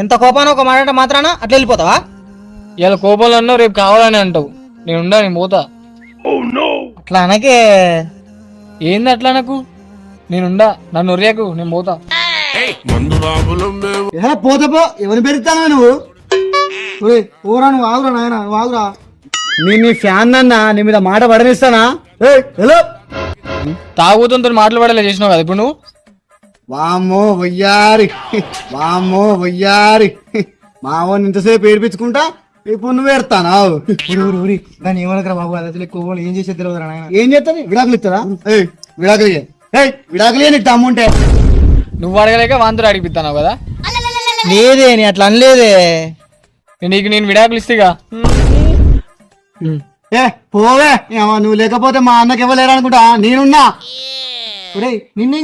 ఎంత కోపాన ఒక మాట మాత్రాన అట్లా వెళ్ళిపోతావా? ఇలా కోపంలో అన్నావు, రేపు కావాలని అంటావు. నేను పోతా. అట్లా అనకే. ఏంది అట్లా నాకు? నేనుండా, నన్ను ఒర్యాకు, నేను పోతా. పోతే పో, ఎవరిని పెరుగుతానా నువ్వు? ఓరా నువ్వు ఆగురా నాయన, నువ్వు ఆగురా. నీ ఫ్యాన్ అన్నా నీ మీద మాట పడనిస్తానా? హలో తాగుతుంతో మాట్లాడలే చేసినావు కదా ఇప్పుడు నువ్వు. వామ్మో వయ్యారి, వామ్మో వయ్యారి, మావోని ఇంతసేపు ఏడిపించుకుంటా ఇప్పుడు నువ్వు ఏడతానా? దాన్ని ఏమనకరా బాబు, అది ఎక్కువ ఏం చేసే తెలియదు నాయన. ఏం చేస్తుంది? విడాకులు ఇస్తారా? విడాకులు విడాకులు నీకు తమ్ముంటే నువ్వు అడగలేక వాంతులు అడిగిపిస్తావు కదా. లేదే, నీ అట్లా అనలేదే. నీకు నేను విడాకులు ఇస్తేగా. పోవే, నువ్వు లేకపోతే మా అన్నకి ఇవ్వలేరు అనుకుంటా. నేనున్నా నిన్నేం